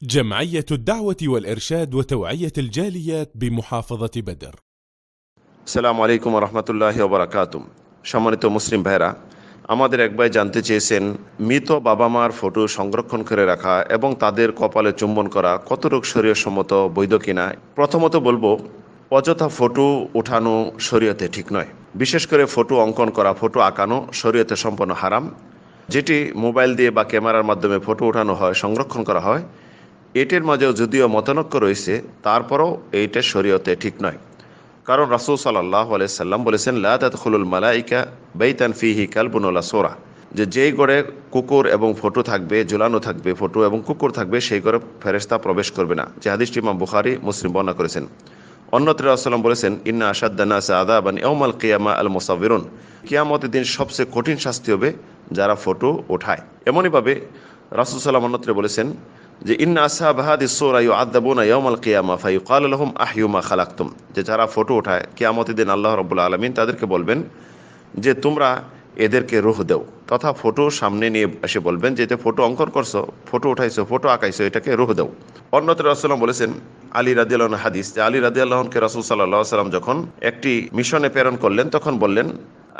جمعية الدعوة والإرشاد وتوعية الجاليات بمحافظة بدر। আসসালামু আলাইকুম রহমতুল্লাহি ওয়া বারাকাতুহু। সম্মানিত মুসলিম ভাইরা, আমাদের এক ভাই জানতে চেয়েছেন মৃত বাবা মার ফটো সংরক্ষণ করে রাখা এবং তাদের কপালে চুম্বন করা কতটুকু শরীয়তসম্মত, বৈধ কিনা। প্রথমত বলবো, অযথা ফটো ওঠানো শরীয়তে ঠিক নয়। বিশেষ করে ফটো অঙ্কন করা, ফটো আঁকানো শরীয়তে সম্পূর্ণ হারাম। যেটি মোবাইল দিয়ে বা ক্যামেরার মাধ্যমে ফটো ওঠানো হয়, সংরক্ষণ করা হয়, এটির মাঝেও যদিও মতানৈক্য রয়েছে, তারপরও এইটা শরীয়তে ঠিক নয়। কারণ রাসূল সাল্লাল্লাহু আলাইহি সাল্লাম বলেছেন, লা তাদখুলুল মালাইকা বাইতান ফিহি কালবুন ওয়ালা সূরা, যেই ঘরে কুকুর এবং ফটো থাকবে, ঝুলানো থাকবে ফটো এবং কুকুর থাকবে, সেই ঘরে ফেরেশতা প্রবেশ করবে না। যে হাদিসটি ইমাম বুখারী, মুসলিম বর্ণনা করেছেন। অন্যত্র রাসূল সাল্লাল্লাহু বলেছেন, ইন্না আশাদ্দান নাসি আযাবান ইয়াউমাল কিয়ামা আল মুসাউবিরুন, কিয়ামতের দিন সবচেয়ে কঠিন শাস্তি হবে যারা ফটো ওঠায়। এমনইভাবে রাসূল সাল্লাল্লাহু অন্যত্র বলেছেন যে, ইন্না আসহাব হাদিস সূরা ইউআযাবুনা ইয়াউমাল কিয়ামা ফায়ুকালু লাহুম আহইউ মা খালাকতুম, যে যারা ফটো ওঠায় কিয়ামতের দিন আল্লাহ রাব্বুল আলামিন তাদেরকে বলবেন যে তোমরা এদেরকে রূহ দাও, তথা ফটো সামনে নিয়ে এসে বলবেন যে এতে ফটো অঙ্কন করছো, ফটো উঠাইছো, ফটো আঁকাইছো, এটাকে রূহ দাও। অন্যত্র রাসূল বলেছেন, আলী রাদিয়াল্লাহু আনহু হাদিস, যে আলী রাদিয়াল্লাহু আনহুকে রাসূল সাল্লাল্লাহু আলাইহি ওয়াসাল্লাম যখন একটি মিশনে প্রেরণ করলেন, তখন বললেন,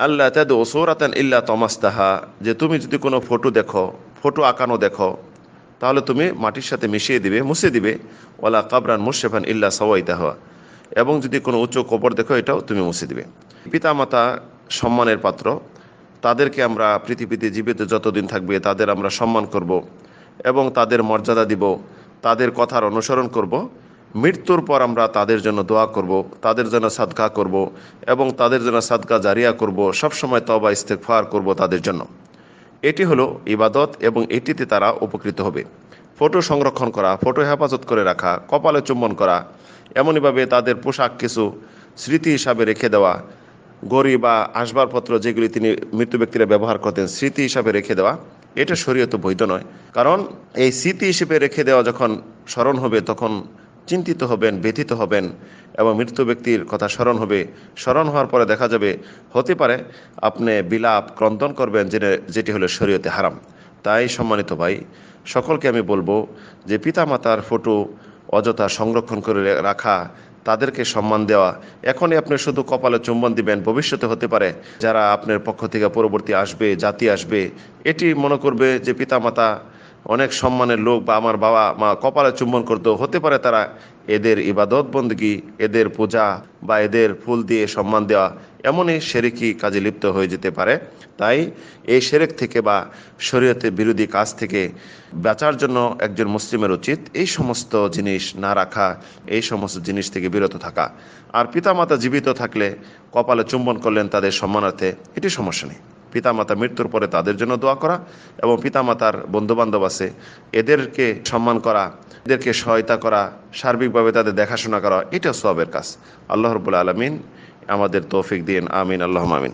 আল্লাহ তাদউ সূরাতান ইল্লা তামাসতাহা, যে তুমি যদি কোনো ফটো দেখো, ফটো আঁকানো দেখো, তাহলে তুমি মাটির সাথে মিশিয়ে দিবে, মুছে দিবে। ওয়ালা কাবরান মুশরিফান ইল্লা সাওয়াইতাহা, এবং যদি কোনো উঁচু কবর দেখো, এটাও তুমি মুছে দিবে। পিতামাতা সম্মানের পাত্র, তাদেরকে আমরা পৃথিবীতে জীবিত যতদিন থাকবে তাদের আমরা সম্মান করব এবং তাদের মর্যাদা দিব, তাদের কথার অনুসরণ করব। মৃত্যুর পর আমরা তাদের জন্য দোয়া করব, তাদের জন্য সাদকা করব এবং তাদের জন্য সাদকা জারিয়া করব, সবসময় তওবা ইস্তেগফার করব তাদের জন্য। এটি হলো ইবাদত এবং এটিতে তারা উপকৃত হবে। ফটো সংরক্ষণ করা, ফটো হেফাজত করে রাখা, কপালে চুম্বন করা, এমনইভাবে তাদের পোশাক কিছু স্মৃতি হিসাবে রেখে দেওয়া, গড়ি বা আসবাবপত্র যেগুলি তিনি মৃত্যু ব্যক্তিরা ব্যবহার করতেন স্মৃতি হিসাবে রেখে দেওয়া, এটা শরীয়তে বৈধ নয়। কারণ এই স্মৃতি হিসেবে রেখে দেওয়া যখন স্মরণ হবে, তখন চিন্তিত হবেন, ব্যথিত হবেন এবং মৃত্যু ব্যক্তির কথা স্মরণ হবে। স্মরণ হওয়ার পরে দেখা যাবে, হতে পারে আপনি বিলাপ ক্রন্দন করবেন, যেটি হলো শরীয়তে হারাম। তাই সম্মানিত ভাই, সকলকে আমি বলবো যে পিতামাতার ফটো অযথা সংরক্ষণ করে রাখা, তাদেরকে সম্মান দেওয়া, এখনই আপনি শুধু কপালে চুম্বন দিবেন, ভবিষ্যতে হতে পারে যারা আপনার পক্ষ থেকে পরবর্তী আসবে, জাতি আসবে, এটি মনে করবে যে পিতামাতা অনেক সম্মানের লোক, বা আমার বাবা মা কপালে চুম্বন করতো, হতে পারে তারা এদের ইবাদত বন্দেগী, এদের পূজা বা এদের ফুল দিয়ে সম্মান দেওয়া এমনই শিরকি কাজে লিপ্ত হয়ে যেতে পারে। তাই এই শিরক থেকে বা শরীয়তের বিরোধী কাজ থেকে বাঁচার জন্য একজন মুসলিমের উচিত এই সমস্ত জিনিস না রাখা, এই সমস্ত জিনিস থেকে বিরত থাকা। আর পিতামাতা জীবিত থাকলে কপালে চুম্বন করলেন তাদের সম্মানার্থে, এটি সমস্যা নেই। পিতামাতা মৃত্যুর পরে তাদের জন্য দোয়া করা এবং পিতামাতার বন্ধুবান্ধব আছে, এদেরকে সম্মান করা, এদেরকে সহায়তা করা, সার্বিকভাবে তাদের দেখাশোনা করা, এটা সওয়াবের কাজ। আল্লাহ রাব্বুল আলামিন আমাদের তৌফিক দিন। আমিন, আল্লাহুম্মা আমিন।